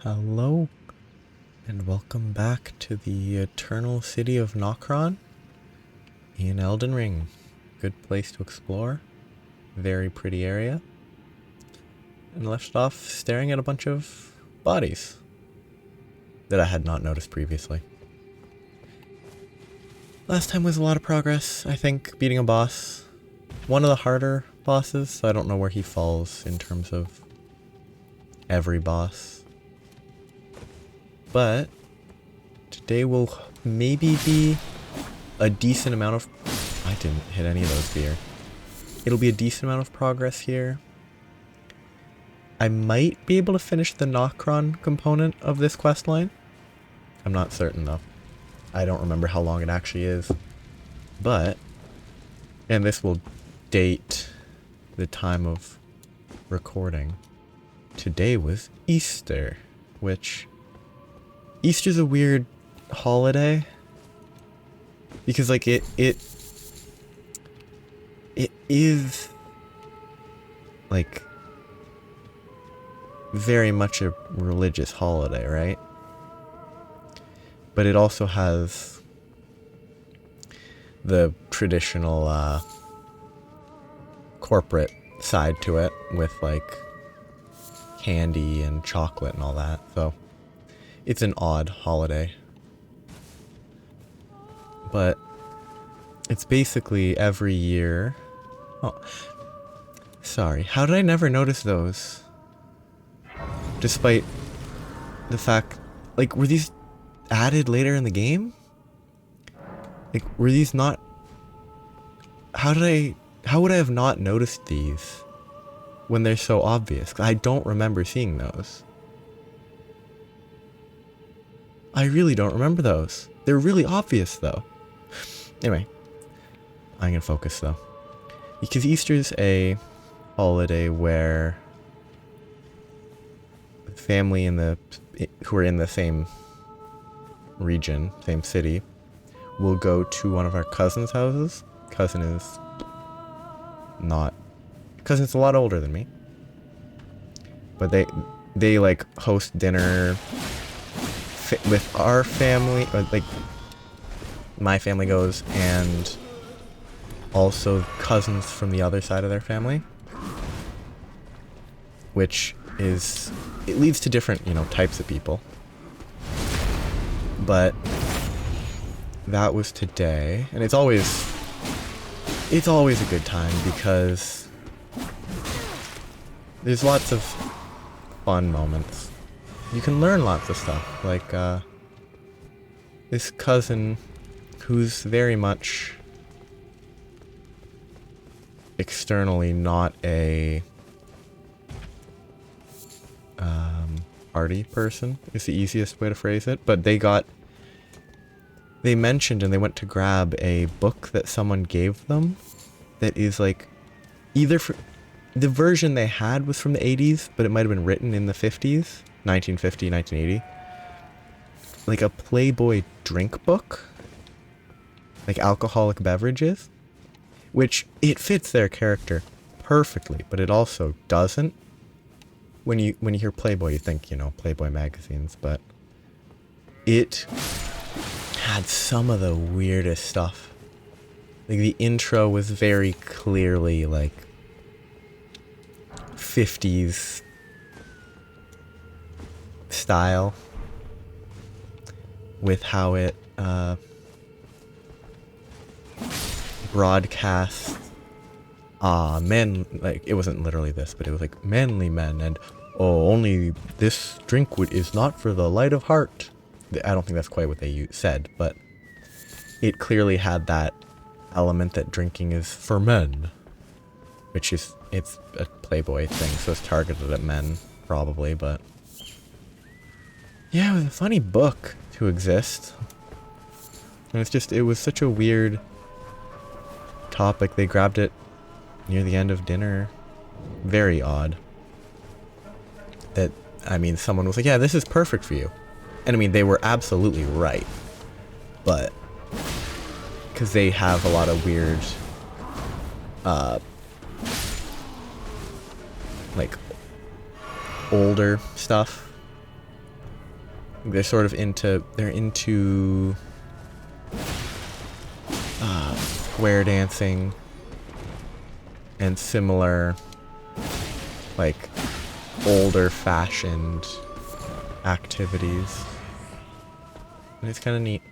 Hello, and welcome back to the eternal city of Nokron in Elden Ring. Good place to explore, very pretty area, and left off staring at a bunch of bodies that I had not noticed previously. Last time was a lot of progress, I think, beating a boss. One of the harder bosses, so I don't know where he falls in terms of every boss. But today will maybe be a decent amount of... I didn't hit any of those deer. It'll be a decent amount of progress here. I might be able to finish the Nokron component of this questline. I'm not certain though. I don't remember how long it actually is. But, and this will date the time of recording. Today was Easter, which... Easter's a weird holiday because like it is like very much a religious holiday, right? But it also has the traditional corporate side to it with like candy and chocolate and all that. So it's an odd holiday. But it's basically every year. Oh, sorry. How did I never notice those? Despite the fact, like, were these added later in the game? Like, were these not... How would I have not noticed these when they're so obvious? I don't remember seeing those. I really don't remember those. They're really obvious though. Anyway, I'm gonna focus though. Because Easter's a holiday where family who are in the same region, same city, will go to one of our cousins' houses. Cousin's a lot older than me. But they like host dinner with our family, like my family goes, and also cousins from the other side of their family, which is, it leads to different, types of people. But that was today, and it's always a good time because there's lots of fun moments. You can learn lots of stuff, like this cousin who's very much externally not a party person is the easiest way to phrase it, but they mentioned and they went to grab a book that someone gave them that is like either for the version they had was from the 80s, but it might have been written in the 50s. 1950, 1980, like a Playboy drink book, like alcoholic beverages, which it fits their character perfectly, but it also doesn't. When you hear Playboy, you think, Playboy magazines, but it had some of the weirdest stuff. Like the intro was very clearly like 50s style with how it broadcasts men, like it wasn't literally this, but it was like manly men and only this drink is not for the light of heart. I don't think that's quite what they said, but it clearly had that element that drinking is for men, which is, it's a Playboy thing, so it's targeted at men probably, but yeah, it was a funny book to exist. And it was such a weird topic. They grabbed it near the end of dinner. Very odd. Someone was like, yeah, this is perfect for you. And they were absolutely right. But, because they have a lot of weird, like, older stuff They're sort of into, square dancing and similar, like, older fashioned activities. And it's kind of neat.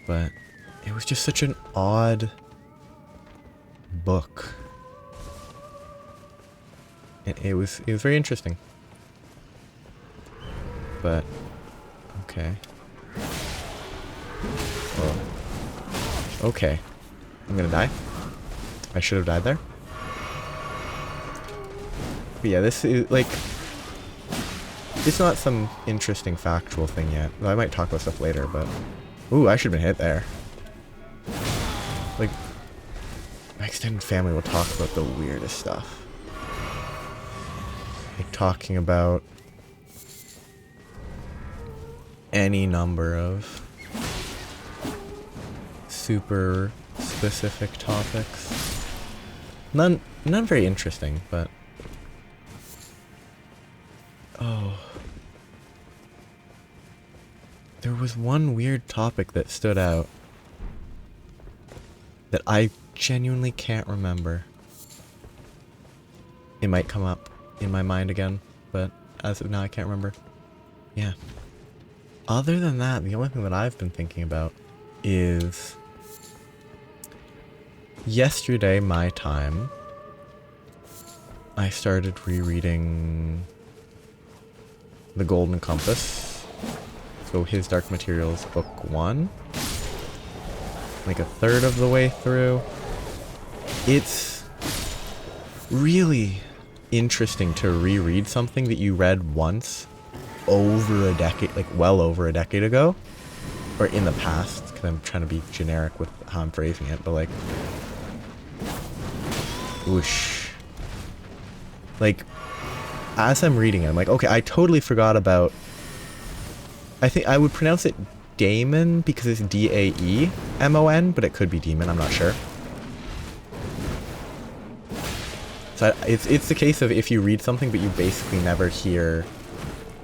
But it was just such an odd book. It was very interesting. But okay. Oh. Okay. I'm gonna die. I should have died there. But yeah, this is like, it's not some interesting factual thing yet. I might talk about stuff later, but ooh, I should have been hit there. Like, my extended family will talk about the weirdest stuff. Like talking about any number of super specific topics. None very interesting, but oh. There was one weird topic that stood out that I genuinely can't remember. It might come up in my mind again, but as of now I can't remember. Yeah. Other than that, the only thing that I've been thinking about is yesterday, my time, I started rereading The Golden Compass. So His Dark Materials book 1. Like a third of the way through. It's really interesting to reread something that you read once over a decade, like well over a decade ago. Or in the past, because I'm trying to be generic with how I'm phrasing it, but like, whoosh. Like, as I'm reading it, I'm like, okay, I totally forgot about, I think I would pronounce it Daemon because it's D-A-E-M-O-N, but it could be Demon, I'm not sure. So it's the case of if you read something but you basically never hear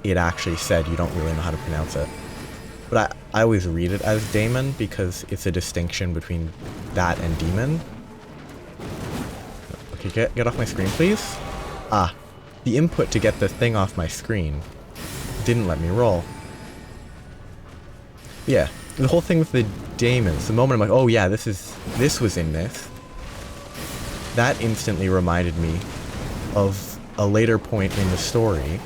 it actually said, you don't really know how to pronounce it. But I always read it as Daemon because it's a distinction between that and demon. Okay, get off my screen, please. Ah, the input to get the thing off my screen didn't let me roll. Yeah, the whole thing with the daemons, the moment I'm like, oh yeah, this was in this, that instantly reminded me of a later point in the story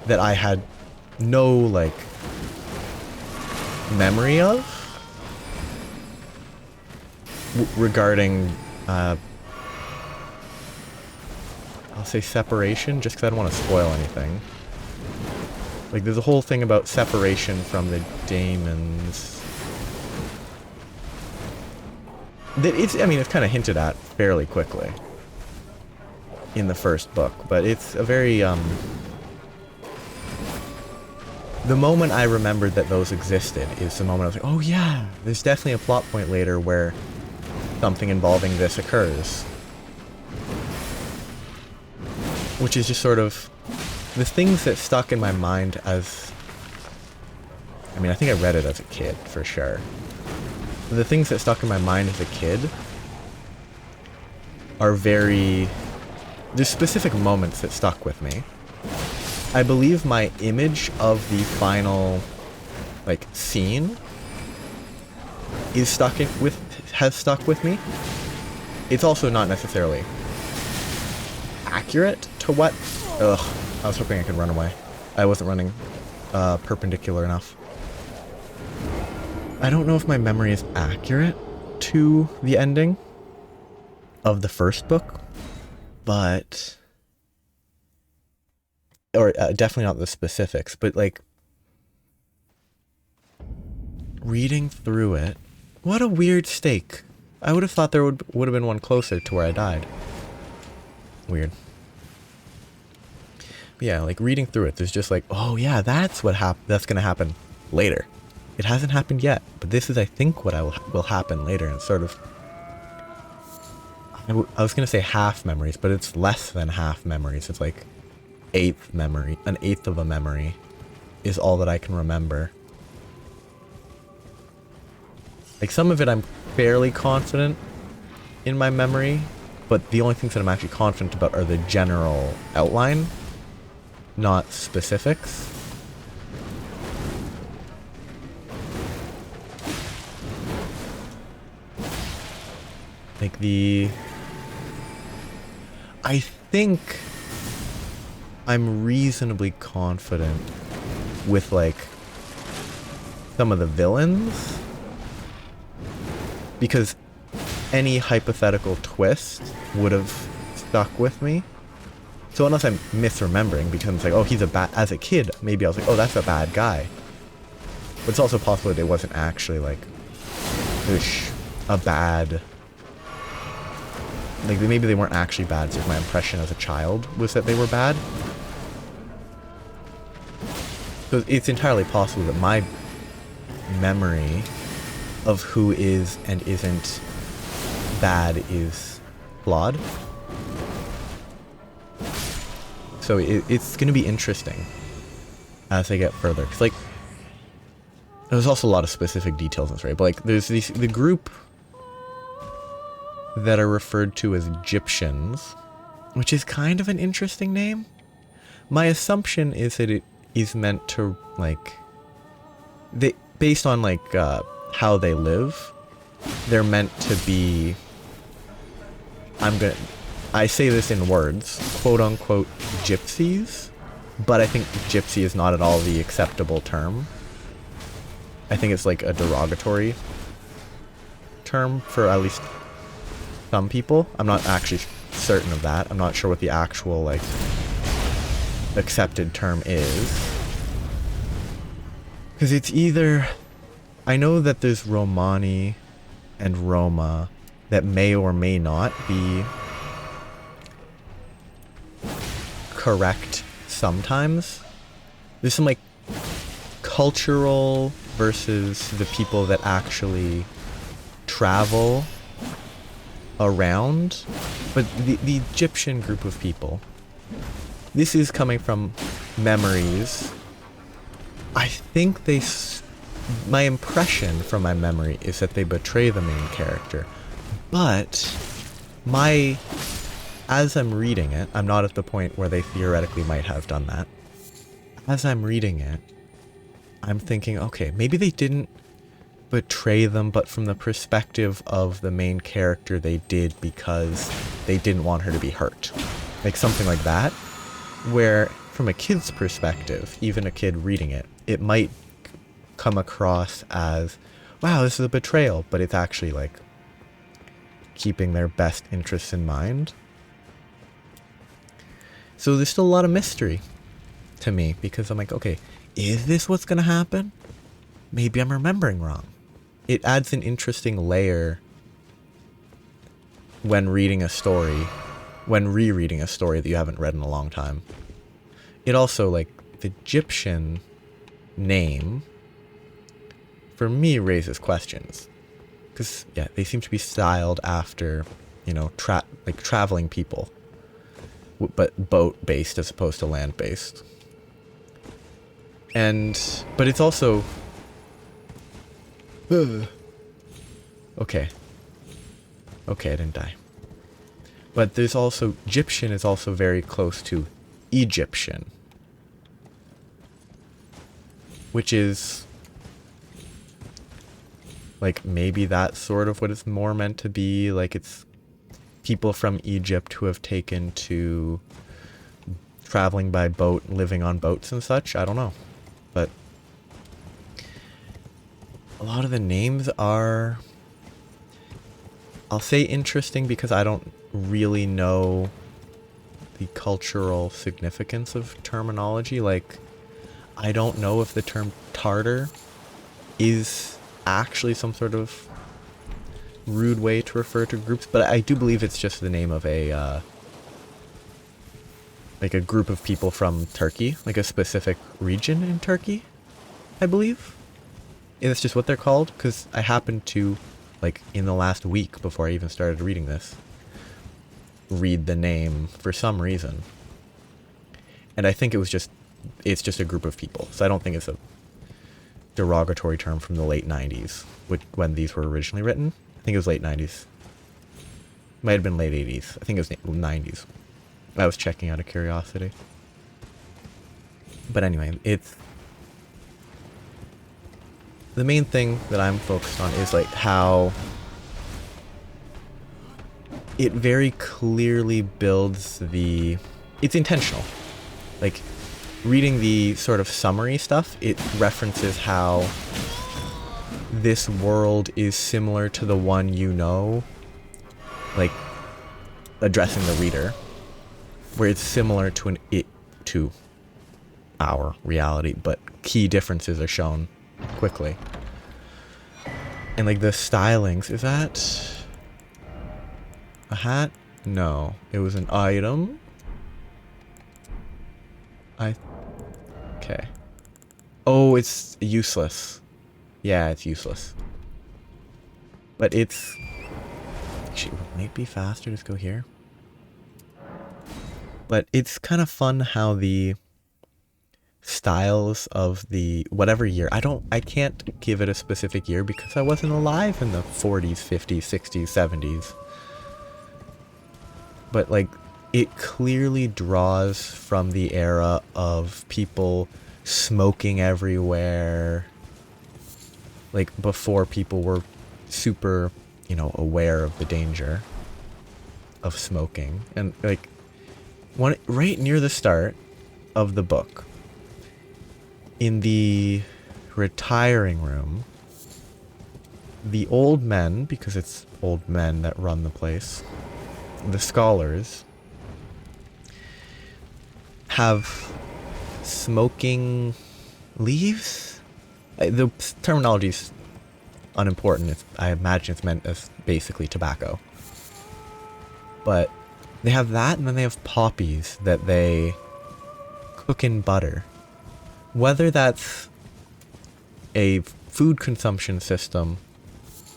that I had no, like, memory of regarding, I'll say separation, just because I don't want to spoil anything. Like, there's a whole thing about separation from the daemons. That it's kind of hinted at fairly quickly in the first book, but it's a very, the moment I remembered that those existed is the moment I was like, oh yeah, there's definitely a plot point later where something involving this occurs. Which is just sort of the things that stuck in my mind as, I think I read it as a kid, for sure. The things that stuck in my mind as a kid are there's specific moments that stuck with me. I believe my image of the final, like, scene has stuck with me. It's also not necessarily accurate to what... Ugh, I was hoping I could run away. I wasn't running perpendicular enough. I don't know if my memory is accurate to the ending of the first book, but... Or definitely not the specifics, but like reading through it, what a weird stake. I would have thought there would have been one closer to where I died. Weird. But yeah, like reading through it, there's just like, oh yeah, that's gonna happen later. It hasn't happened yet, but this is, I think, what will happen later. And sort of, I was gonna say half memories, but it's less than half memories. It's like eighth memory, an eighth of a memory is all that I can remember. Like, some of it I'm fairly confident in my memory, but the only things that I'm actually confident about are the general outline, not specifics. Like I think I'm reasonably confident with, like, some of the villains, because any hypothetical twist would have stuck with me. So unless I'm misremembering, because it's like, oh, he's a bad, as a kid, maybe I was like, oh, that's a bad guy. But it's also possible that it wasn't actually, like, a bad, like, maybe they weren't actually bad, it's just my impression as a child was that they were bad. So it's entirely possible that my memory of who is and isn't bad is flawed. So it's going to be interesting as I get further. Because, like, there's also a lot of specific details in this, right? But, like, there's the group that are referred to as Egyptians, which is kind of an interesting name. My assumption is that it is meant to, like, based on, like, how they live, they're meant to be, I say this in words, quote-unquote gypsies, but I think gypsy is not at all the acceptable term. I think it's, like, a derogatory term for at least some people. I'm not actually certain of that. I'm not sure what the actual, like, accepted term is. Because it's either, I know that there's Romani and Roma that may or may not be correct sometimes. There's some, like, cultural versus the people that actually travel around. But the Egyptian group of people, this is coming from memories. I think my impression from my memory is that they betray the main character. But as I'm reading it, I'm not at the point where they theoretically might have done that. As I'm reading it, I'm thinking, okay, maybe they didn't betray them, but from the perspective of the main character, they did because they didn't want her to be hurt. Like, something like that, where from a kid's perspective, even a kid reading it, it might come across as, wow, this is a betrayal, but it's actually, like, keeping their best interests in mind. So there's still a lot of mystery to me, because I'm like, okay, is this what's gonna happen? Maybe I'm remembering wrong. It adds an interesting layer when reading a story, when rereading a story that you haven't read in a long time. It also, like, the Egyptian name, for me, raises questions. Because, yeah, they seem to be styled after, you know, traveling people. But boat-based as opposed to land-based. But it's also... Okay. Okay, I didn't die. But there's also... Egyptian is also very close to Egyptian. Which is... like, maybe that's sort of what it's more meant to be. Like, it's people from Egypt who have taken to traveling by boat, living on boats and such. I don't know. But a lot of the names are, I'll say interesting because I don't really know the cultural significance of terminology. Like, I don't know if the term Tartar is actually some sort of rude way to refer to groups, but I do believe it's just the name of a like a group of people from Turkey, like a specific region in Turkey, I believe. And that's just what they're called, because I happened to, like, in the last week before I even started reading this, read the name for some reason. And I think it's just a group of people. So I don't think it's a derogatory term from the late 90s, when these were originally written. I think it was late 90s. Might have been late 80s. I think it was 90s. I was checking out of curiosity. But anyway, it's... The main thing that I'm focused on is like how it very clearly builds the... It's intentional. Like, reading the sort of summary stuff, it references how this world is similar to the one you know, like, addressing the reader, where it's similar to to our reality, but key differences are shown quickly. And like the stylings, is that a hat? No, it was an item. Okay. Oh, it's useless. Yeah, it's useless. But it's... Actually, it might be faster to just go here. But it's kind of fun how the styles of the whatever year, I can't give it a specific year because I wasn't alive in the 40s, 50s, 60s, 70s. But like, it clearly draws from the era of people smoking everywhere, like before people were super, you know, aware of the danger of smoking. And like, right near the start of the book, in the retiring room, the old men, because it's old men that run the place, the scholars, have smoking leaves? The terminology's unimportant. I imagine it's meant as basically tobacco. But they have that, and then they have poppies that they cook in butter. Whether that's a food consumption system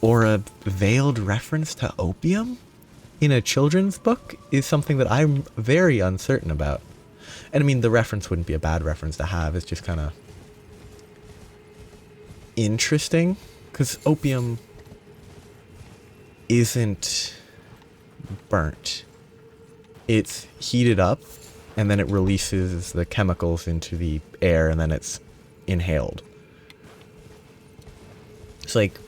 or a veiled reference to opium in a children's book is something that I'm very uncertain about. And I mean, the reference wouldn't be a bad reference to have. It's just kind of interesting, because opium isn't burnt. It's heated up, and then it releases the chemicals into the air, and then it's inhaled. It's like,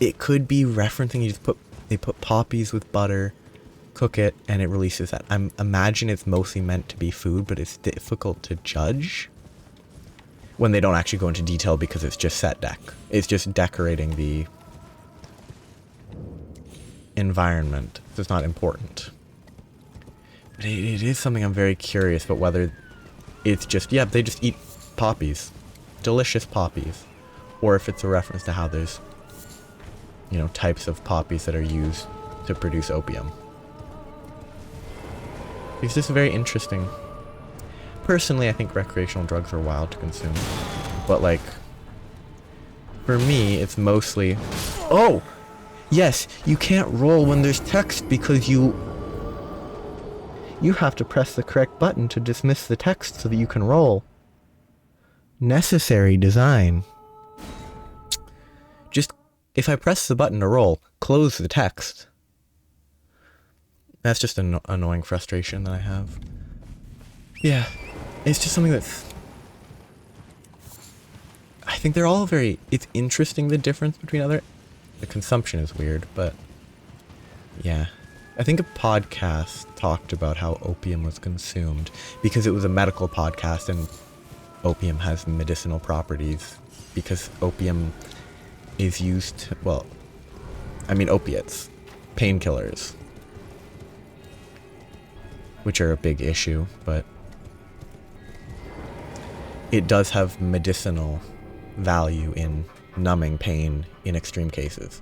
it could be referencing, they put poppies with butter, cook it, and it releases that. I imagine it's mostly meant to be food, but it's difficult to judge when they don't actually go into detail because it's just set deck. It's just decorating the environment. So it's not important. But it is something I'm very curious about, whether it's just, yeah, they just eat poppies. Delicious poppies. Or if it's a reference to how there's, you know, types of poppies that are used to produce opium. It's just very interesting. Personally, I think recreational drugs are wild to consume. But like, for me, it's mostly... Oh! Yes, you can't roll when there's text because you have to press the correct button to dismiss the text so that you can roll. Necessary design. Just, if I press the button to roll, close the text. That's just an annoying frustration that I have. Yeah, it's just something that's... I think they're all very... It's interesting, the difference between other... The consumption is weird, but... Yeah. I think a podcast talked about how opium was consumed because it was a medical podcast, and opium has medicinal properties because opium is used to, well, I mean opiates, painkillers, which are a big issue, but it does have medicinal value in numbing pain in extreme cases.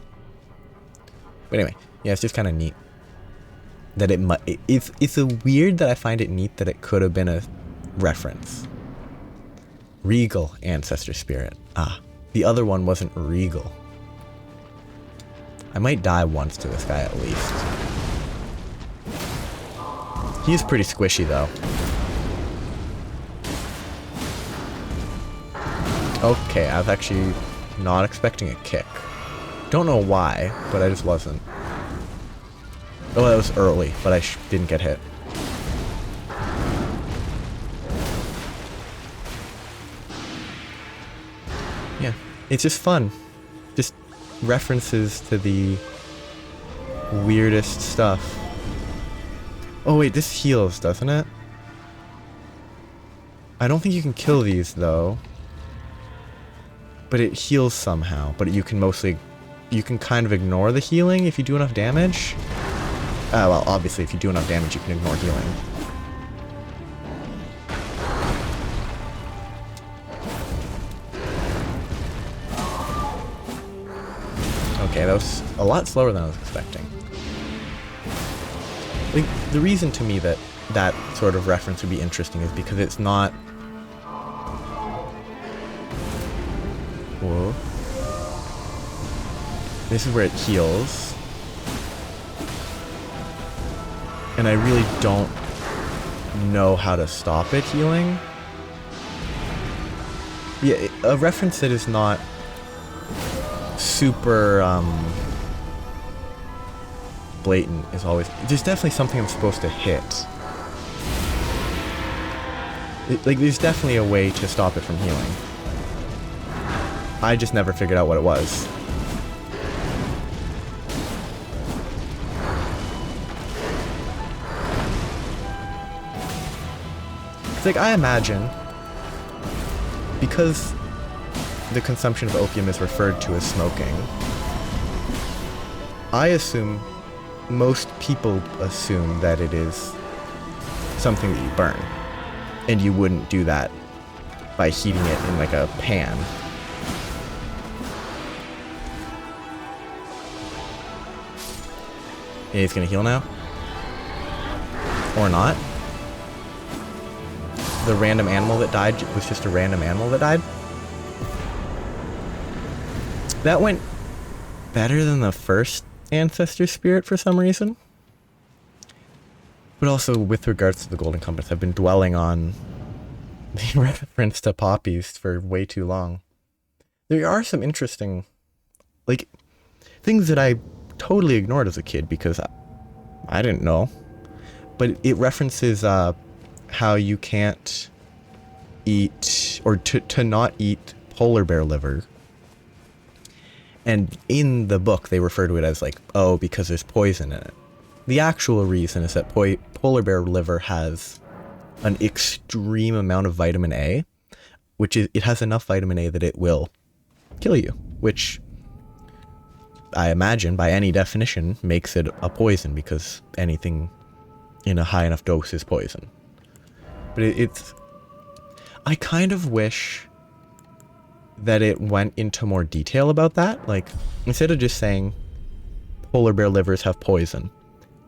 But anyway, yeah, it's just kind of neat that it's a weird that I find it neat that it could have been a reference. Regal ancestor spirit. Ah, the other one wasn't regal. I might die once to this guy at least. He's pretty squishy though. Okay, I was actually not expecting a kick. Don't know why, but I just wasn't. Oh, that was early, but I didn't get hit. Yeah, it's just fun. Just references to the weirdest stuff. Oh wait, this heals, doesn't it? I don't think you can kill these, though. But it heals somehow. But you can mostly... You can kind of ignore the healing if you do enough damage. Well, obviously, if you do enough damage, you can ignore healing. Okay, that was a lot slower than I was expecting. Like, the reason to me that that sort of reference would be interesting is because it's not... Whoa. This is where it heals. And I really don't know how to stop it healing. Yeah, a reference that is not super blatant is always... There's definitely something I'm supposed to hit. Like, there's definitely a way to stop it from healing. I just never figured out what it was. It's like, I imagine, because the consumption of opium is referred to as smoking, I assume most people assume that it is something that you burn. And you wouldn't do that by heating it in like a pan. Yeah, he's gonna heal now? Or not? The random animal that died was just a random animal that died? That went better than the first ancestor spirit for some reason. But also, with regards to the Golden Compass, I've been dwelling on the reference to poppies for way too long. There are some interesting, like, things that I totally ignored as a kid because I didn't know. But it references how you can't eat, or to not eat polar bear liver. And in the book, they refer to it as like, oh, because there's poison in it. The actual reason is that polar bear liver has an extreme amount of vitamin A, which is, it has enough vitamin A that it will kill you, which I imagine by any definition makes it a poison because anything in a high enough dose is poison. But it's... I kind of wish that it went into more detail about that. Like, instead of just saying polar bear livers have poison,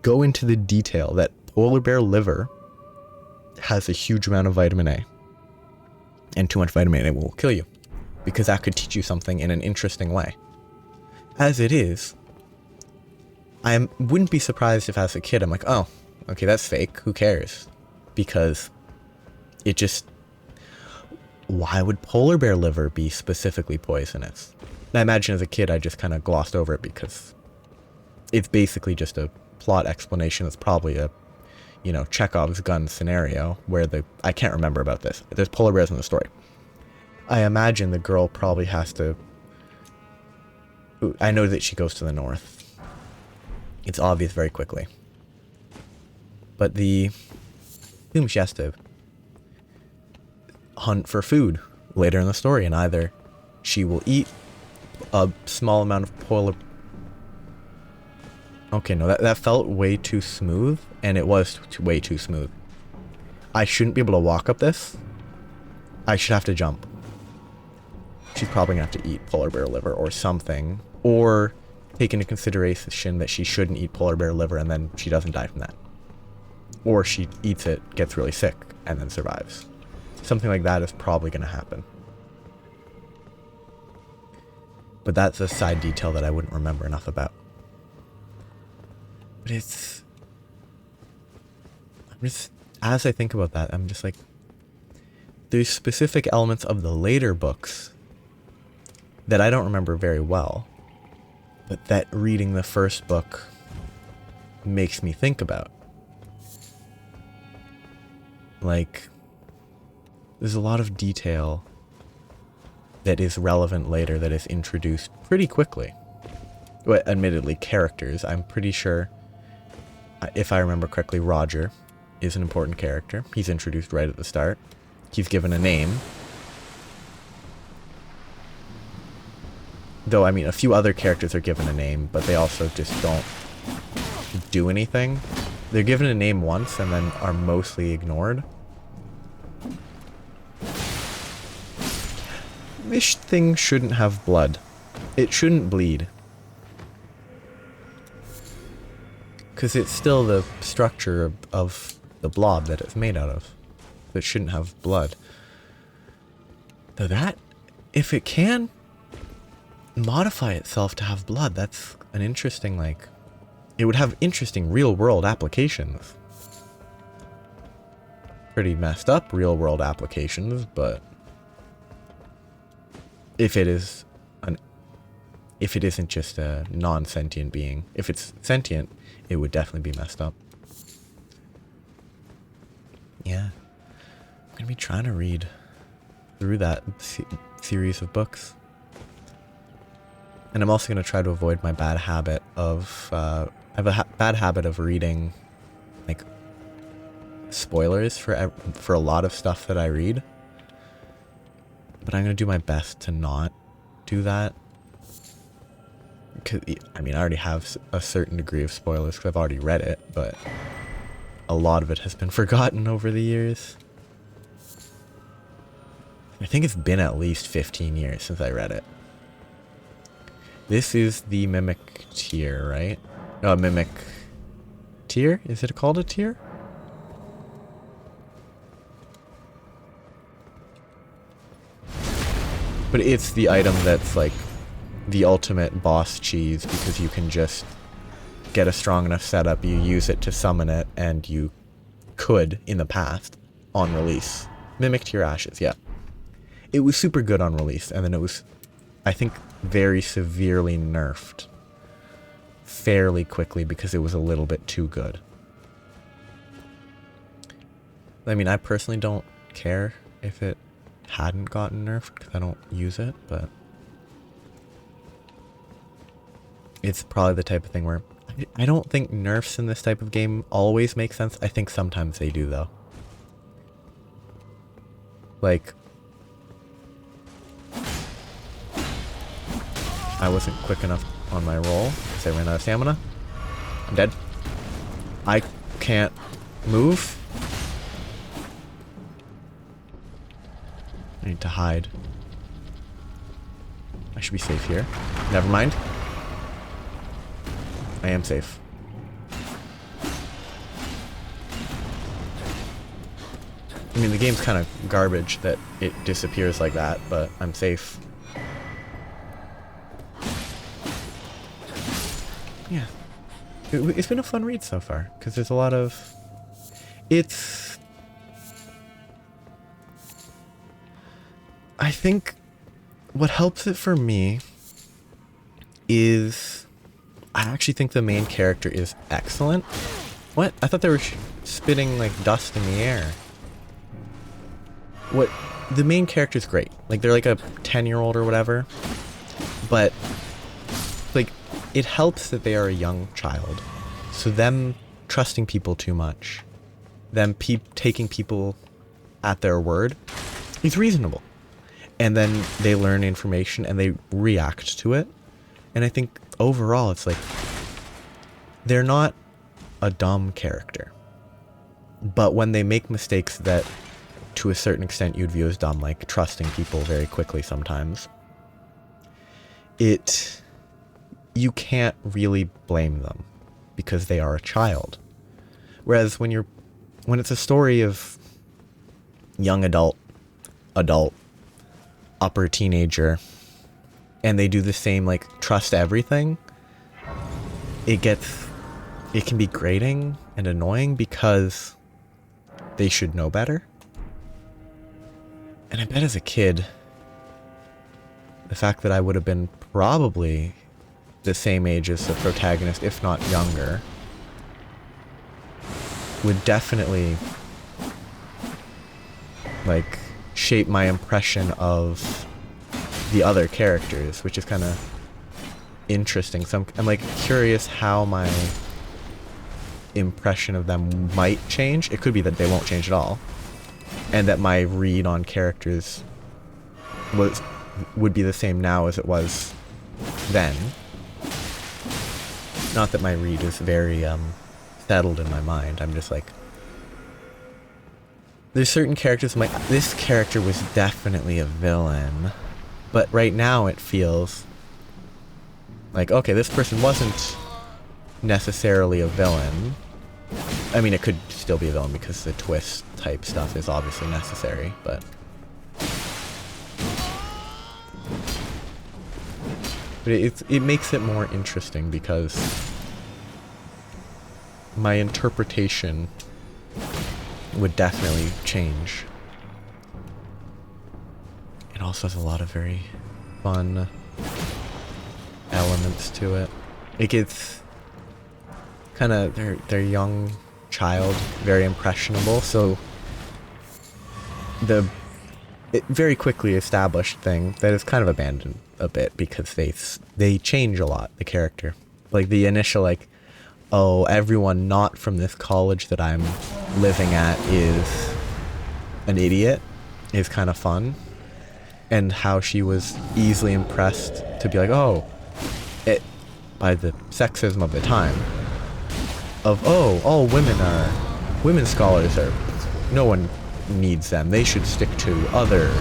go into the detail that polar bear liver has a huge amount of vitamin A. And too much vitamin A will kill you. Because that could teach you something in an interesting way. As it is, I wouldn't be surprised if as a kid I'm like, oh, okay, that's fake, who cares? Because it just... Why would polar bear liver be specifically poisonous? And I imagine as a kid I just kind of glossed over it because it's basically just a plot explanation that's probably a, you know, Chekhov's gun scenario where I can't remember about this. There's polar bears in the story. I imagine the girl probably has to... I know that she goes to the north. It's obvious very quickly. But I assume she has to hunt for food later in the story, and either she will eat a small amount of polar... Okay, no, that felt way too smooth, and it was way too smooth. I shouldn't be able to walk up this. I should have to jump. She's probably gonna have to eat polar bear liver or something, or take into consideration that she shouldn't eat polar bear liver and then she doesn't die from that. Or she eats it, gets really sick, and then survives. Something like that is probably going to happen. But that's a side detail that I wouldn't remember enough about. But it's... as I think about that, I'm just like... There's specific elements of the later books that I don't remember very well, but that reading the first book makes me think about. Like, there's a lot of detail that is relevant later that is introduced pretty quickly. Well, admittedly, characters. I'm pretty sure, if I remember correctly, Roger is an important character. He's introduced right at the start. He's given a name. Though, I mean, a few other characters are given a name, but they also just don't do anything. They're given a name once and then are mostly ignored. This thing shouldn't have blood. It shouldn't bleed. Because it's still the structure of the blob that it's made out of. It shouldn't have blood. Though that, if it can modify itself to have blood, that's an interesting, like, it would have interesting real-world applications. Pretty messed up real-world applications, but if it isn't just a non-sentient being, if it's sentient, it would definitely be messed up. Yeah, I'm gonna be trying to read through that series of books. And I'm also going to try to avoid my bad habit of, I have a bad habit of reading, like, spoilers for a lot of stuff that I read. But I'm going to do my best to not do that. Cause, I mean, I already have a certain degree of spoilers because I've already read it, but a lot of it has been forgotten over the years. I think it's been at least 15 years since I read it. This is the Mimic tier, right? No, Mimic tier? Is it called a tier? But it's the item that's like the ultimate boss cheese because you can just get a strong enough setup, you use it to summon it, and you could, in the past, on release. Mimic tier Ashes, yeah. It was super good on release, and then it was, I think, very severely nerfed fairly quickly because it was a little bit too good. I mean, I personally don't care if it hadn't gotten nerfed because I don't use it, but it's probably the type of thing where I don't think nerfs in this type of game always make sense. I think sometimes they do, though. Like, I wasn't quick enough on my roll because I ran out of stamina. I'm dead. I can't move. I need to hide. I should be safe here. Never mind. I am safe. I mean, the game's kind of garbage that it disappears like that, but I'm safe. Yeah. It's been a fun read so far, because there's a lot of... I think what helps it for me is... I actually think the main character is excellent. What? I thought they were spitting, like, dust in the air. What? The main character's great. Like, they're like a 10-year-old or whatever. But, like, it helps that they are a young child. So them trusting people too much, them taking people at their word, is reasonable. And then they learn information and they react to it. And I think overall it's like, they're not a dumb character. But when they make mistakes that to a certain extent you'd view as dumb, like trusting people very quickly sometimes, you can't really blame them because they are a child. Whereas when it's a story of young adult, upper teenager, and they do the same, like, trust everything, it can be grating and annoying because they should know better. And I bet as a kid, the fact that I would have been probably the same age as the protagonist, if not younger, would definitely like shape my impression of the other characters, which is kind of interesting. So I'm like curious how my impression of them might change. It could be that they won't change at all, and that my read on characters would be the same now as it was then. Not that my read is very settled in my mind. I'm just like, there's certain characters I'm like, this character was definitely a villain, but right now it feels like, okay, this person wasn't necessarily a villain. I mean, it could still be a villain because the twist type stuff is obviously necessary, but it makes it more interesting because my interpretation would definitely change. It also has a lot of very fun elements to it. It gets kind of their young child very impressionable, so it very quickly established thing that is kind of abandoned a bit because they change a lot, the character. Like the initial like, oh, everyone not from this college that I'm living at is an idiot is kind of fun, and how she was easily impressed to be like, oh, by the sexism of the time of, oh, all women scholars are, no one needs them, they should stick to other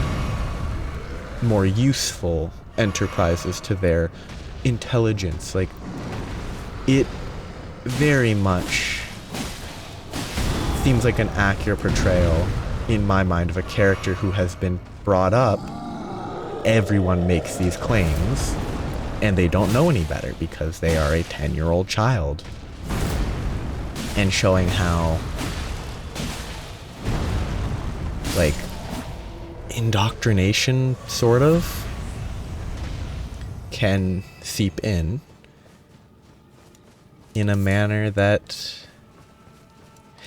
more useful enterprises to their intelligence. Like, it very much seems like an accurate portrayal in my mind of a character who has been brought up, everyone makes these claims and they don't know any better because they are a 10-year-old child, and showing how like indoctrination sort of can seep in a manner that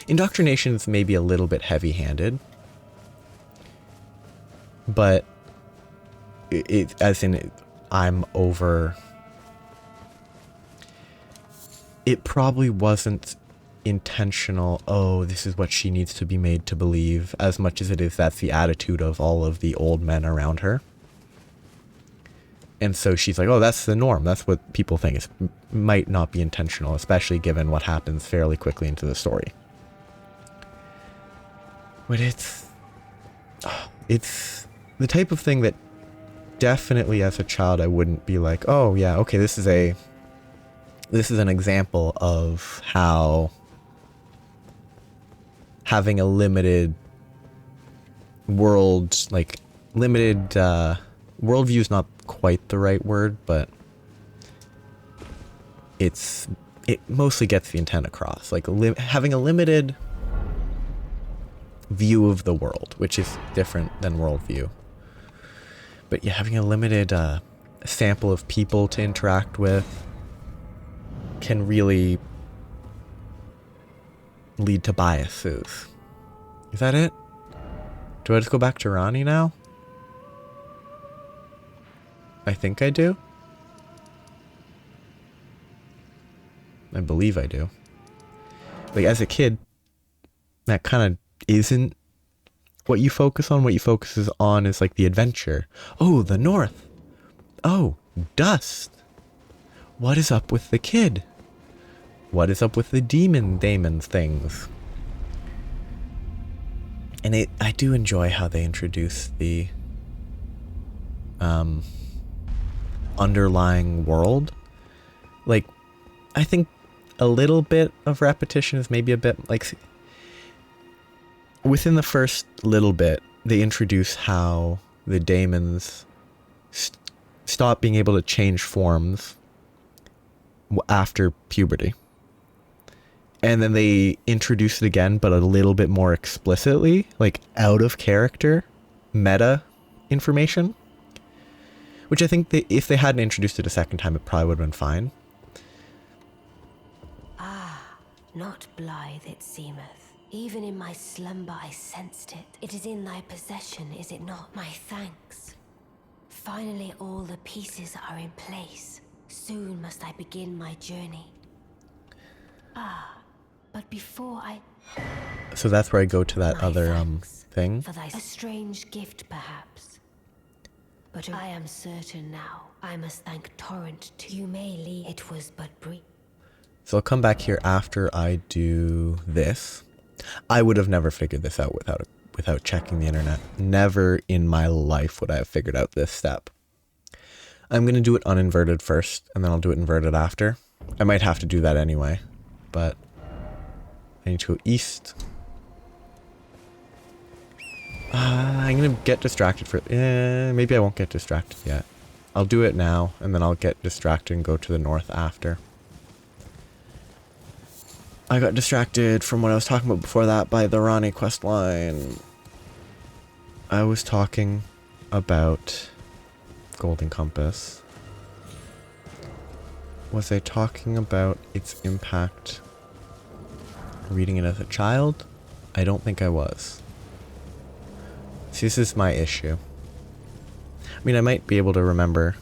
indoctrination is maybe a little bit heavy-handed, but I'm over. It probably wasn't intentional, oh, this is what she needs to be made to believe, as much as it is that's the attitude of all of the old men around her. And so she's like, oh, that's the norm. That's what people think. It might not be intentional, especially given what happens fairly quickly into the story. But it's the type of thing that definitely as a child I wouldn't be like, oh yeah, okay, this is an example of how having a limited world, like limited worldview is not quite the right word, but it mostly gets the intent across. Like having a limited view of the world, which is different than worldview. But yeah, having a limited sample of people to interact with can really lead to biases. Is that it? Do I just go back to Ronnie now? I think I do. I believe I do. Like, as a kid, that kind of isn't what you focus on. What you focus on is like the adventure. Oh, the north. Oh, dust. What is up with the kid? What is up with the demon things? And I do enjoy how they introduce the underlying world. Like, I think a little bit of repetition is maybe a bit like, within the first little bit, they introduce how the daemons stop being able to change forms after puberty. And then they introduce it again, but a little bit more explicitly, like out of character, meta information, Which I think if they hadn't introduced it a second time, it probably would have been fine. Ah, not blithe it seemeth. Even in my slumber I sensed it. It is in thy possession, is it not? My thanks. Finally all the pieces are in place. Soon must I begin my journey. Ah, but before I... So that's where I go to that My other thanks thing. For thy a strange gift perhaps. But I am certain now, I must thank Torrent too. You may leave. It was but brief. So I'll come back here after I do this. I would have never figured this out without checking the internet. Never in my life would I have figured out this step. I'm going to do it uninverted first, and then I'll do it inverted after. I might have to do that anyway, but I need to go east. I'm going to get distracted for... maybe I won't get distracted yet. I'll do it now, and then I'll get distracted and go to the north after. I got distracted from what I was talking about before that by the Rani questline. I was talking about Golden Compass. Was I talking about its impact reading it as a child? I don't think I was. See, this is my issue. I mean, I might be able to remember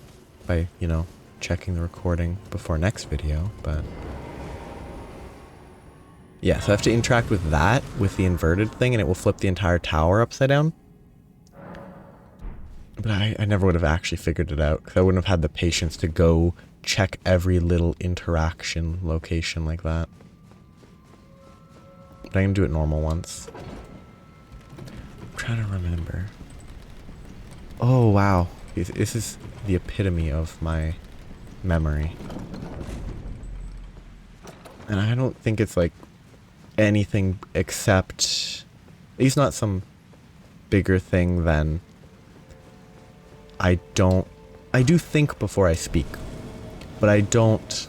by, you know, checking the recording before next video, but... yeah, so I have to interact with that, with the inverted thing, and it will flip the entire tower upside down. But I never would have actually figured it out, because I wouldn't have had the patience to go check every little interaction location like that. But I can do it normal once. I'm trying to remember. Oh, wow. This is the epitome of my memory. And I don't think it's like anything except, at least not some bigger thing than I do think before I speak, but I don't,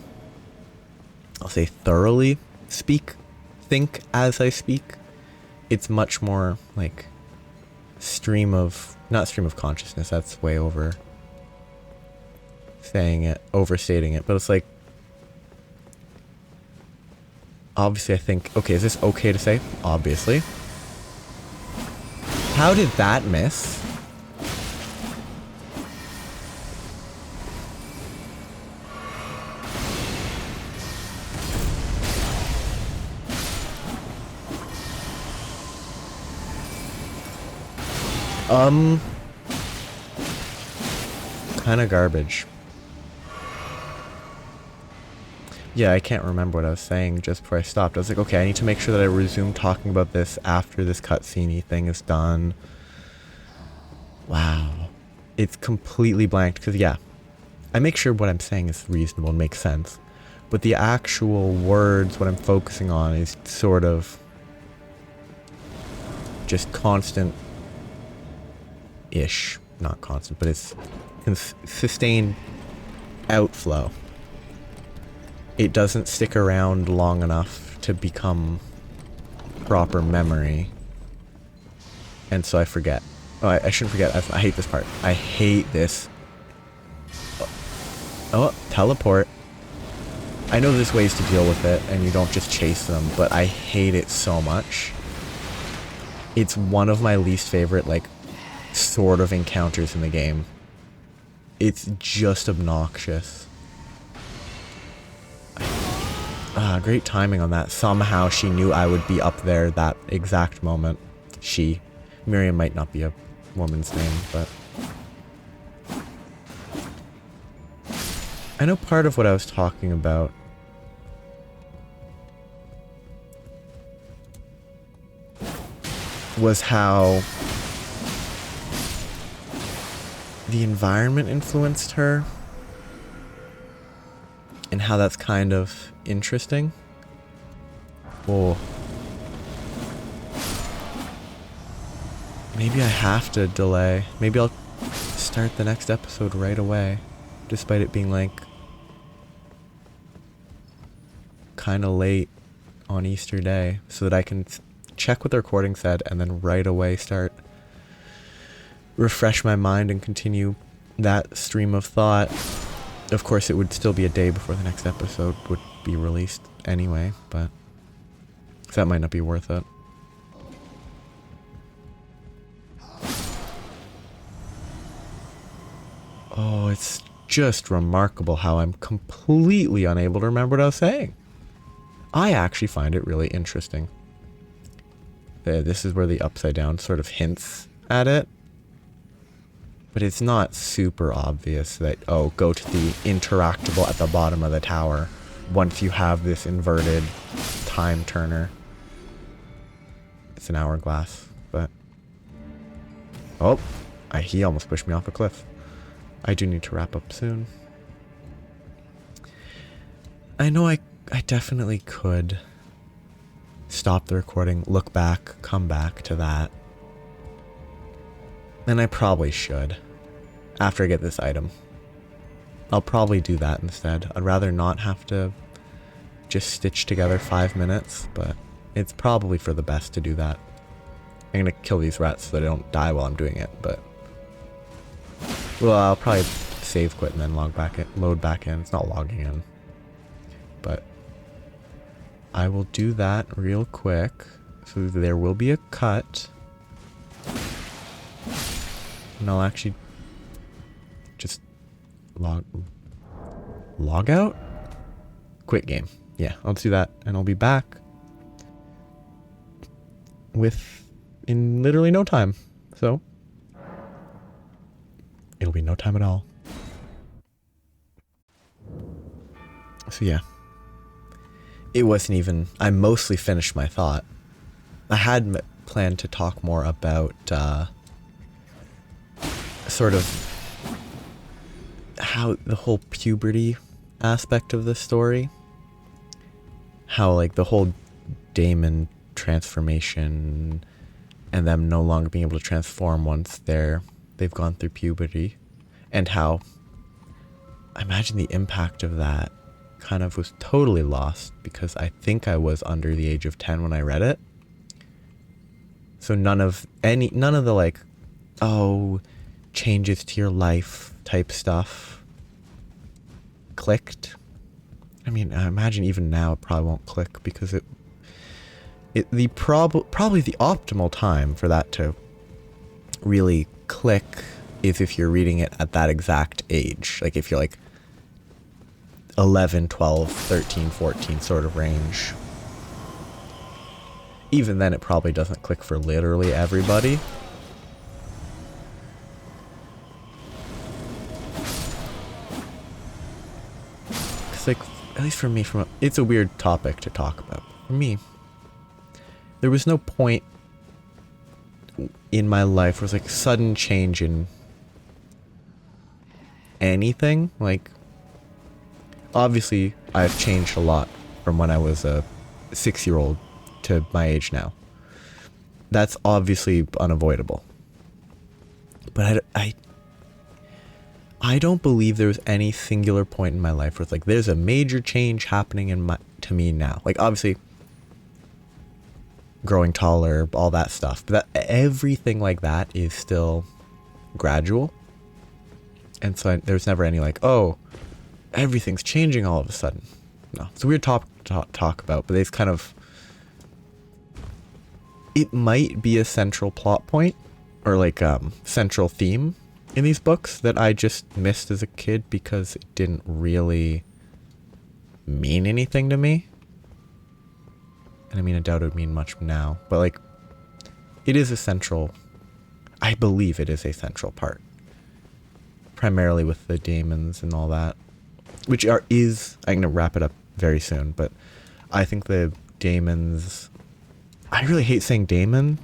I'll say thoroughly think as I speak. It's much more like not stream of consciousness, that's way overstating it, but it's like, obviously I think, okay, is this okay to say? Obviously. How did that miss? Kinda garbage. Yeah, I can't remember what I was saying just before I stopped. I was like, okay, I need to make sure that I resume talking about this after this cutscene thing is done. Wow. It's completely blanked, because yeah, I make sure what I'm saying is reasonable and makes sense. But the actual words, what I'm focusing on, is sort of just constant-ish. Not constant, but it's sustained outflow. It doesn't stick around long enough to become proper memory. And so I forget. Oh, I shouldn't forget. I hate this part. I hate this. Oh, teleport. I know there's ways to deal with it, and you don't just chase them, but I hate it so much. It's one of my least favorite, like, sort of encounters in the game. It's just obnoxious. Great timing on that. Somehow she knew I would be up there that exact moment. She. Miriam might not be a woman's name, but... I know part of what I was talking about was how the environment influenced her, and how that's kind of interesting. Oh. Maybe I have to delay. Maybe I'll start the next episode right away, despite it being like kind of late on Easter Day, so that I can check what the recording said and then right away refresh my mind and continue that stream of thought. Of course, it would still be a day before the next episode would be released anyway, but that might not be worth it. Oh, it's just remarkable how I'm completely unable to remember what I was saying. I actually find it really interesting. This is where the upside down sort of hints at it. But it's not super obvious that, oh, go to the interactable at the bottom of the tower once you have this inverted time turner. It's an hourglass, but... Oh, he almost pushed me off a cliff. I do need to wrap up soon. I know I definitely could stop the recording, look back, come back to that. And I probably should. After I get this item. I'll probably do that instead. I'd rather not have to just stitch together 5 minutes, but it's probably for the best to do that. I'm gonna kill these rats so they don't die while I'm doing it, but... Well, I'll probably save quit and then load back in. It's not logging in. But I will do that real quick. So there will be a cut. And I'll actually just log out? Quit game. Yeah, I'll do that and I'll be back in literally no time. So it'll be no time at all. So yeah. It wasn't even... I mostly finished my thought. I had planned to talk more about sort of how the whole puberty aspect of the story. How like the whole Daemon transformation and them no longer being able to transform once they've gone through puberty. And how I imagine the impact of that kind of was totally lost because I think I was under the age of 10 when I read it. So none of the like, oh, changes to your life type stuff clicked. I mean, I imagine even now it probably won't click because probably the optimal time for that to really click is if you're reading it at that exact age. Like if you're like 11, 12, 13, 14 sort of range. Even then it probably doesn't click for literally everybody. It's like, at least for me, it's a weird topic to talk about. For me, there was no point in my life where it was like sudden change in anything. Like, obviously, I've changed a lot from when I was a 6-year-old to my age now. That's obviously unavoidable. But I don't believe there was any singular point in my life where it's like, there's a major change happening to me now. Like, obviously, growing taller, all that stuff. But everything like that is still gradual. And so there's never any like, oh, everything's changing all of a sudden. No, it's a weird topic to talk about, but it's kind of... It might be a central plot point, or like central theme in these books that I just missed as a kid because it didn't really mean anything to me. And I mean, I doubt it would mean much now, but like, it is a central... I believe it is a central part. Primarily with the daemons and all that. Which I'm going to wrap it up very soon, but I think the daemons... I really hate saying Daemon.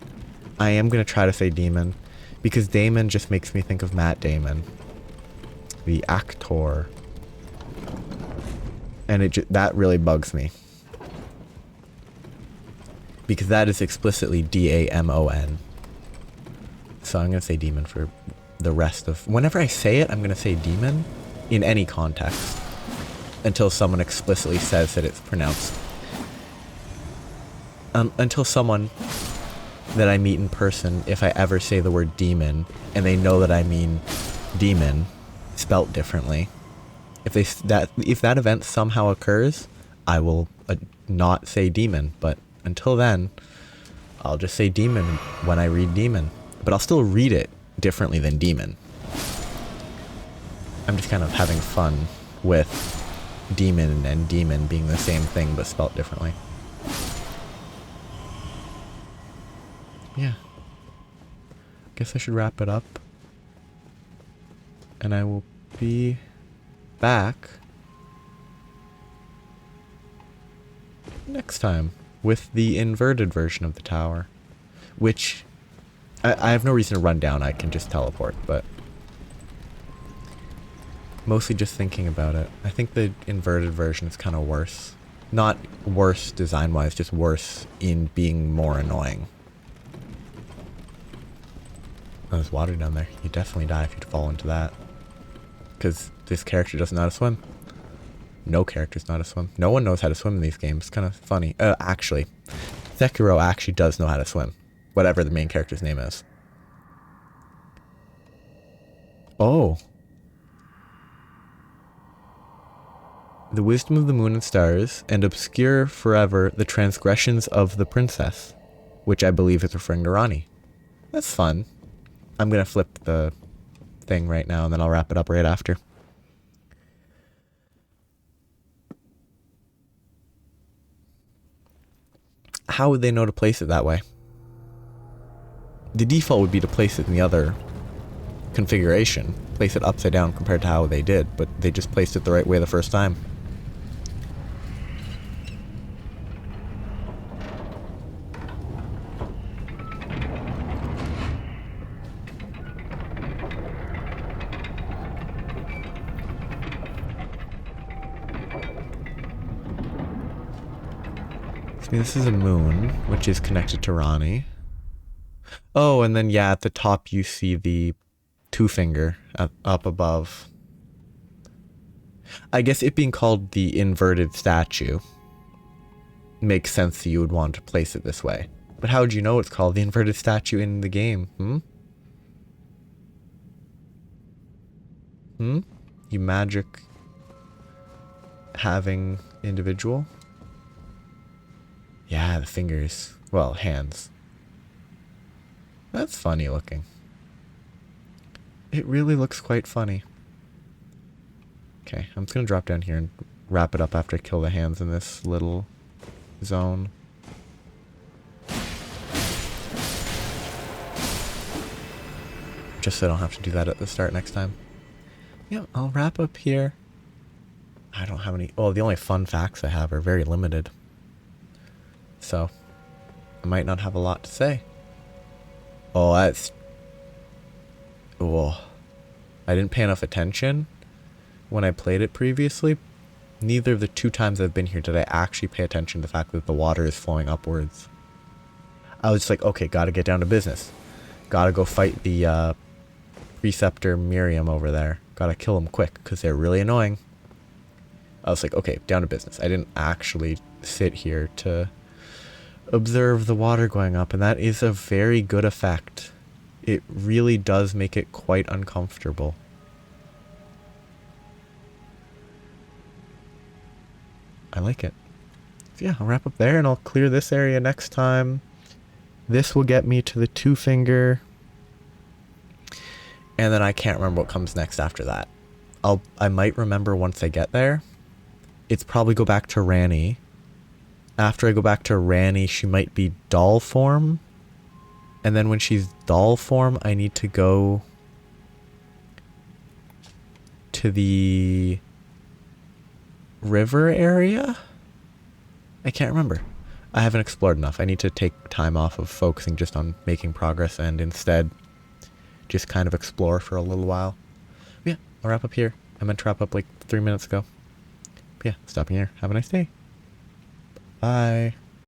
I am going to try to say demon, because Daemon just makes me think of Matt Damon, the actor. And that really bugs me. Because that is explicitly D-A-M-O-N. So I'm going to say demon for the rest of... Whenever I say it, I'm going to say demon in any context. Until someone explicitly says that it's pronounced. Until someone that I meet in person, if I ever say the word demon, and they know that I mean demon, spelt differently. If that event somehow occurs, I will not say demon, but until then, I'll just say demon when I read demon. But I'll still read it differently than demon. I'm just kind of having fun with demon and demon being the same thing but spelt differently. Yeah. Guess I should wrap it up. And I will be back next time with the inverted version of the tower, which I have no reason to run down. I can just teleport, but mostly just thinking about it. I think the inverted version is kind of worse. Not worse design-wise, just worse in being more annoying. Oh, there's water down there. You definitely die if you fall into that. Because this character doesn't know how to swim. No characters know how to swim. No one knows how to swim in these games. It's kind of funny. Actually, Sekiro actually does know how to swim. Whatever the main character's name is. Oh. The wisdom of the moon and stars, and obscure forever the transgressions of the princess. Which I believe is referring to Rani. That's fun. I'm going to flip the thing right now, and then I'll wrap it up right after. How would they know to place it that way? The default would be to place it in the other configuration. Place it upside down compared to how they did, but they just placed it the right way the first time. This is a moon, which is connected to Rani. Oh, and then yeah, at the top you see the two finger up above. I guess it being called the inverted statue makes sense that you would want to place it this way. But how would you know it's called the inverted statue in the game? You magic having individual? Yeah, the fingers. Well, hands. That's funny looking. It really looks quite funny. Okay, I'm just gonna drop down here and wrap it up after I kill the hands in this little zone. Just so I don't have to do that at the start next time. Yeah, I'll wrap up here. I don't have any... Oh, the only fun facts I have are very limited. So, I might not have a lot to say. Oh, that's... Oh. I didn't pay enough attention when I played it previously. Neither of the 2 times I've been here did I actually pay attention to the fact that the water is flowing upwards. I was just like, okay, gotta get down to business. Gotta go fight the Preceptor Miriam over there. Gotta kill them quick, because they're really annoying. I was like, okay, down to business. I didn't actually sit here to observe the water going up, and that is a very good effect. It really does make it quite uncomfortable. I like it. So yeah, I'll wrap up there, and I'll clear this area next time. This will get me to the 2 finger. And then I can't remember what comes next after that. I might remember once I get there. It's probably go back to Rani. After I go back to Rani, she might be doll form. And then when she's doll form, I need to go to the river area? I can't remember. I haven't explored enough. I need to take time off of focusing just on making progress and instead just kind of explore for a little while. But yeah, I'll wrap up here. I meant to wrap up like 3 minutes ago. But yeah, stopping here. Have a nice day. Bye.